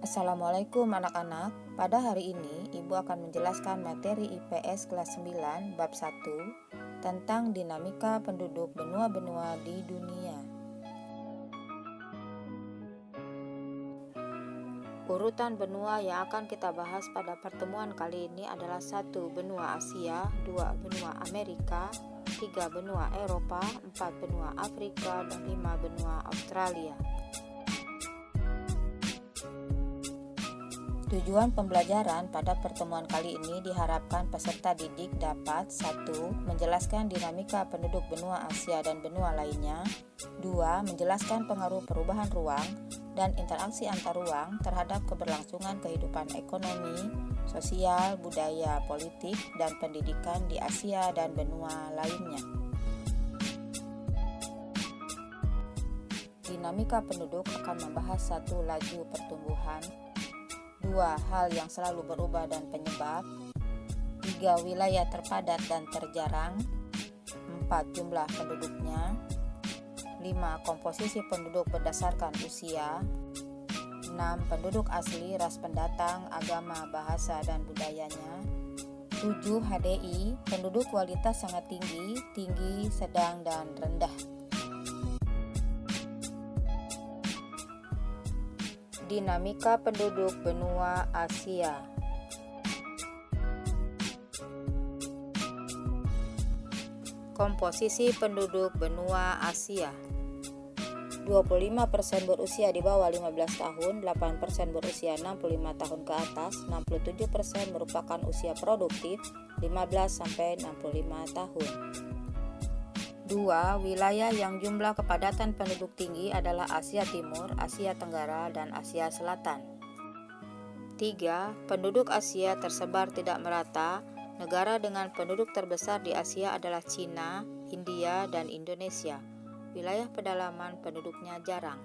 Assalamualaikum anak-anak. Pada hari ini, Ibu akan menjelaskan materi IPS kelas 9 bab 1 tentang dinamika penduduk benua-benua di dunia. Urutan benua yang akan kita bahas pada pertemuan kali ini adalah 1. Benua Asia, 2. Benua Amerika, 3. Benua Eropa, 4. Benua Afrika, dan 5. Benua Australia. Tujuan pembelajaran pada pertemuan kali ini diharapkan peserta didik dapat 1. Menjelaskan dinamika penduduk benua Asia dan benua lainnya, 2. Menjelaskan pengaruh perubahan ruang dan interaksi antar ruang terhadap keberlangsungan kehidupan ekonomi, sosial, budaya, politik, dan pendidikan di Asia dan benua lainnya. Dinamika penduduk akan membahas 1. Laju pertumbuhan, 2. Hal yang selalu berubah dan penyebab, 3. Wilayah terpadat dan terjarang, 4. Jumlah penduduknya, 5. Komposisi penduduk berdasarkan usia, 6. Penduduk asli, ras pendatang, agama, bahasa, dan budayanya, 7. HDI, penduduk kualitas sangat tinggi, tinggi, sedang, dan rendah. Dinamika penduduk benua Asia. Komposisi penduduk benua Asia. 25% berusia di bawah 15 tahun, 8% berusia 65 tahun ke atas, 67% merupakan usia produktif 15-65 tahun. 2. Wilayah yang jumlah kepadatan penduduk tinggi adalah Asia Timur, Asia Tenggara, dan Asia Selatan. 3. Penduduk Asia tersebar tidak merata. Negara dengan penduduk terbesar di Asia adalah Cina, India, dan Indonesia. Wilayah pedalaman penduduknya jarang.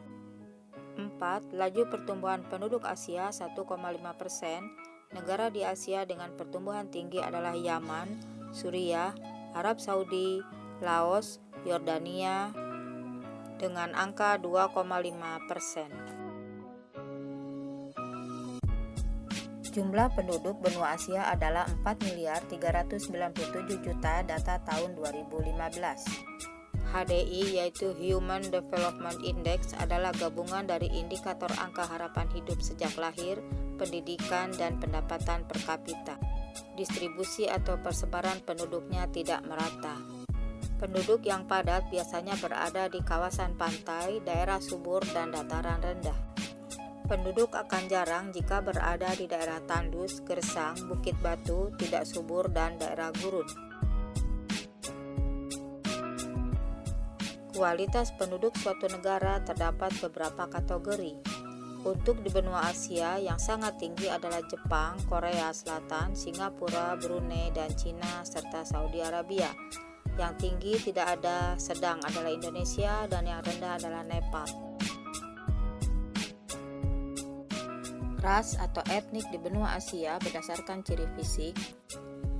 4. Laju pertumbuhan penduduk Asia 1,5%. Negara di Asia dengan pertumbuhan tinggi adalah Yaman, Suriah, Arab Saudi, Laos, Yordania dengan angka 2,5%. Jumlah penduduk benua Asia adalah 4.397.000.000 data tahun 2015. HDI yaitu Human Development Index adalah gabungan dari indikator angka harapan hidup sejak lahir, pendidikan, dan pendapatan per kapita. Distribusi atau persebaran penduduknya tidak merata. Penduduk yang padat biasanya berada di kawasan pantai, daerah subur, dan dataran rendah. Penduduk akan jarang jika berada di daerah tandus, gersang, bukit batu, tidak subur, dan daerah gurun. Kualitas penduduk suatu negara terdapat beberapa kategori. Untuk di benua Asia, yang sangat tinggi adalah Jepang, Korea Selatan, Singapura, Brunei, dan Cina, serta Saudi Arabia. Yang tinggi tidak ada, sedang adalah Indonesia, dan yang rendah adalah Nepal. Ras atau etnik di benua Asia berdasarkan ciri fisik.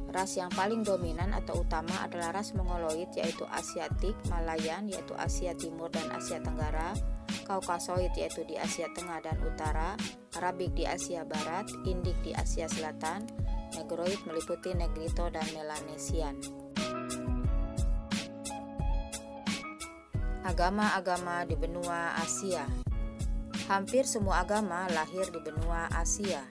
Ras yang paling dominan atau utama adalah ras Mongoloid yaitu Asiatik, Malayan yaitu Asia Timur dan Asia Tenggara, Kaukasoid yaitu di Asia Tengah dan Utara, Arabik di Asia Barat, Indik di Asia Selatan, Negroid meliputi Negrito dan Melanesian. Agama-agama di benua Asia. Hampir semua agama lahir di benua Asia,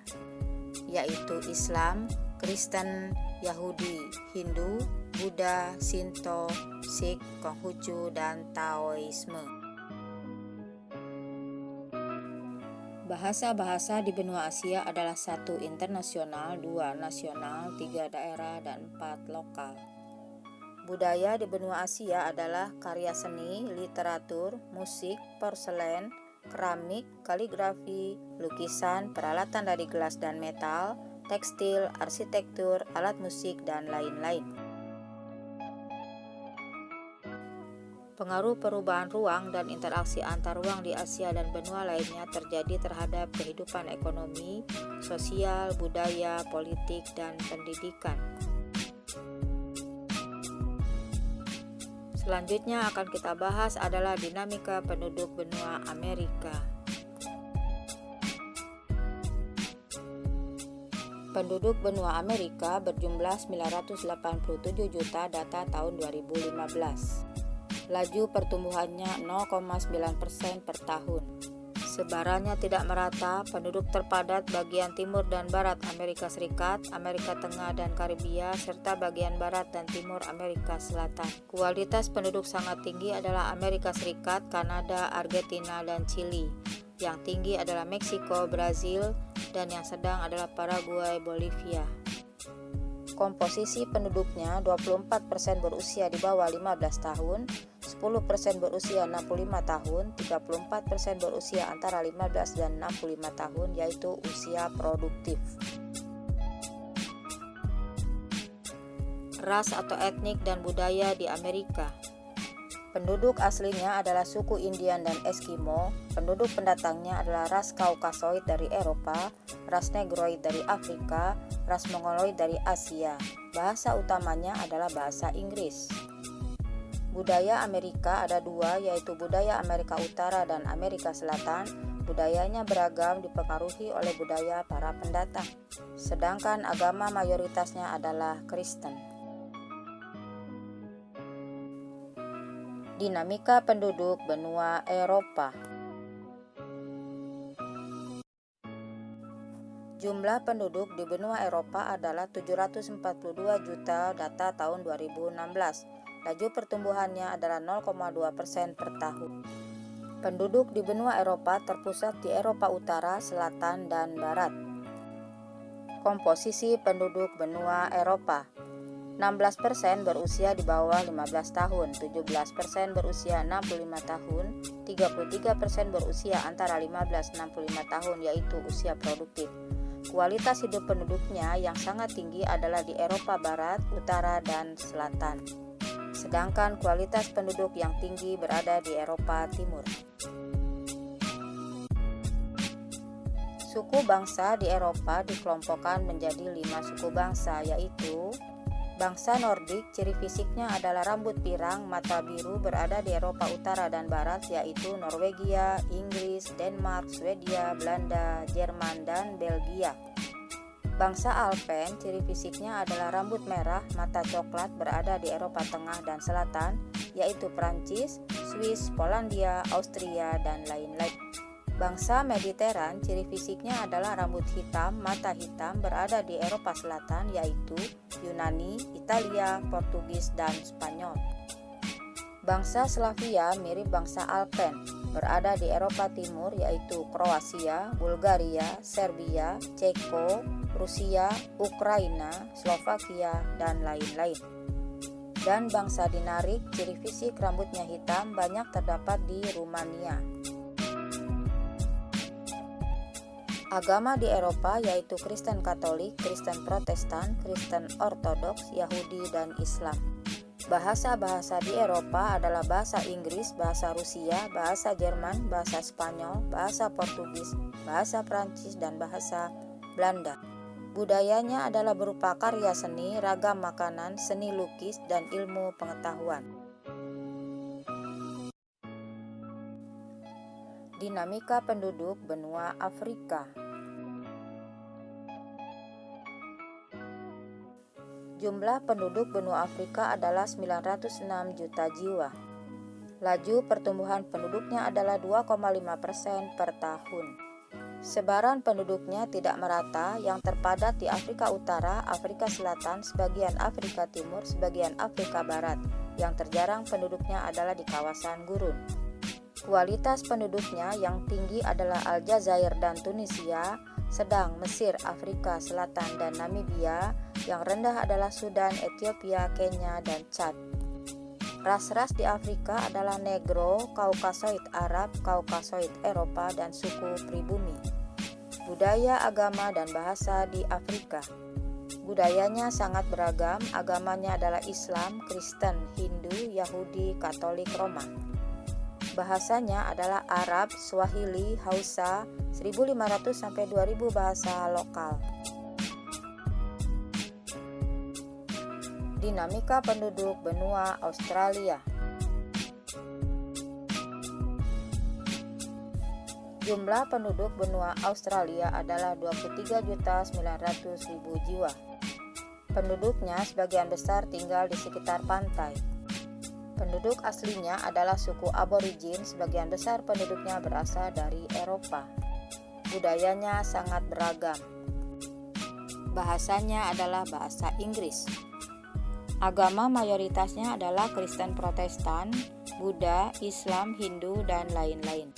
yaitu Islam, Kristen, Yahudi, Hindu, Buddha, Shinto, Sikh, Konghucu, dan Taoisme. Bahasa-bahasa di benua Asia adalah 1. Internasional, 2. Nasional, 3. Daerah, dan 4. Lokal. Budaya di benua Asia adalah karya seni, literatur, musik, porselen, keramik, kaligrafi, lukisan, peralatan dari gelas dan metal, tekstil, arsitektur, alat musik, dan lain-lain. Pengaruh perubahan ruang dan interaksi antar ruang di Asia dan benua lainnya terjadi terhadap kehidupan ekonomi, sosial, budaya, politik, dan pendidikan. Selanjutnya akan kita bahas adalah dinamika penduduk benua Amerika. Penduduk benua Amerika berjumlah 987 juta data tahun 2015. Laju pertumbuhannya 0,9% per tahun. Sebarannya tidak merata, penduduk terpadat bagian timur dan barat Amerika Serikat, Amerika Tengah dan Karibia, serta bagian barat dan timur Amerika Selatan. Kualitas penduduk sangat tinggi adalah Amerika Serikat, Kanada, Argentina, dan Chili. Yang tinggi adalah Meksiko, Brazil, dan yang sedang adalah Paraguay, Bolivia. Komposisi penduduknya 24% berusia di bawah 15 tahun, 10% berusia 65 tahun, 34% berusia antara 15 dan 65 tahun, yaitu usia produktif. Ras atau etnik dan budaya di Amerika. Penduduk aslinya adalah suku Indian dan Eskimo. Penduduk pendatangnya adalah ras Kaukasoid dari Eropa, ras Negroid dari Afrika, ras Mongoloid dari Asia. Bahasa utamanya adalah bahasa Inggris. Budaya Amerika ada dua, yaitu budaya Amerika Utara dan Amerika Selatan. Budayanya beragam, dipengaruhi oleh budaya para pendatang. Sedangkan agama mayoritasnya adalah Kristen. Dinamika penduduk benua Eropa. Jumlah penduduk di benua Eropa adalah 742 juta data tahun 2016. Laju pertumbuhannya adalah 0,2% per tahun. Penduduk di benua Eropa terpusat di Eropa Utara, Selatan, dan Barat. Komposisi penduduk benua Eropa. 16% berusia di bawah 15 tahun, 17% berusia 65 tahun, 33% berusia antara 15-65 tahun, yaitu usia produktif. Kualitas hidup penduduknya yang sangat tinggi adalah di Eropa Barat, Utara, dan Selatan. Sedangkan kualitas penduduk yang tinggi berada di Eropa Timur. Suku bangsa di Eropa dikelompokkan menjadi 5 suku bangsa, yaitu bangsa Nordik, ciri fisiknya adalah rambut pirang, mata biru, berada di Eropa Utara dan Barat, yaitu Norwegia, Inggris, Denmark, Swedia, Belanda, Jerman, dan Belgia. Bangsa Alpen, ciri fisiknya adalah rambut merah, mata coklat, berada di Eropa Tengah dan Selatan, yaitu Prancis, Swiss, Polandia, Austria, dan lain-lain. Bangsa Mediteran, ciri fisiknya adalah rambut hitam, mata hitam, berada di Eropa Selatan, yaitu Yunani, Italia, Portugis, dan Spanyol. Bangsa Slavia mirip bangsa Alpen, berada di Eropa Timur, yaitu Kroasia, Bulgaria, Serbia, Ceko, Rusia, Ukraina, Slovakia, dan lain-lain. Dan bangsa Dinarik, ciri fisik rambutnya hitam, banyak terdapat di Rumania. Agama di Eropa yaitu Kristen Katolik, Kristen Protestan, Kristen Ortodoks, Yahudi, dan Islam. Bahasa-bahasa di Eropa adalah bahasa Inggris, bahasa Rusia, bahasa Jerman, bahasa Spanyol, bahasa Portugis, bahasa Prancis, dan bahasa Belanda. Budayanya adalah berupa karya seni, ragam makanan, seni lukis, dan ilmu pengetahuan. Dinamika penduduk benua Afrika. Jumlah penduduk benua Afrika adalah 906 juta jiwa. Laju pertumbuhan penduduknya adalah 2,5% per tahun. Sebaran penduduknya tidak merata, yang terpadat di Afrika Utara, Afrika Selatan, sebagian Afrika Timur, sebagian Afrika Barat. Yang terjarang penduduknya adalah di kawasan gurun. Kualitas penduduknya yang tinggi adalah Aljazair dan Tunisia, sedang Mesir, Afrika Selatan, dan Namibia. Yang rendah adalah Sudan, Ethiopia, Kenya, dan Chad. Ras-ras di Afrika adalah Negro, Kaukasoid Arab, Kaukasoid Eropa, dan suku pribumi. Budaya, agama, dan bahasa di Afrika. Budayanya sangat beragam, agamanya adalah Islam, Kristen, Hindu, Yahudi, Katolik, Roma. Bahasanya adalah Arab, Swahili, Hausa, 1.500-2.000 bahasa lokal. Dinamika penduduk benua Australia. Jumlah penduduk benua Australia adalah 23.900.000 jiwa. Penduduknya sebagian besar tinggal di sekitar pantai. Penduduk aslinya adalah suku aborigin, sebagian besar penduduknya berasal dari Eropa. Budayanya sangat beragam. Bahasanya adalah bahasa Inggris. Agama mayoritasnya adalah Kristen Protestan, Buddha, Islam, Hindu, dan lain-lain.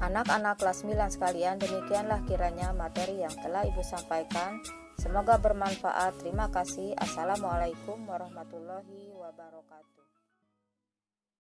Anak-anak kelas 9 sekalian, demikianlah kiranya materi yang telah Ibu sampaikan. Semoga bermanfaat. Terima kasih. Assalamualaikum warahmatullahi wabarakatuh.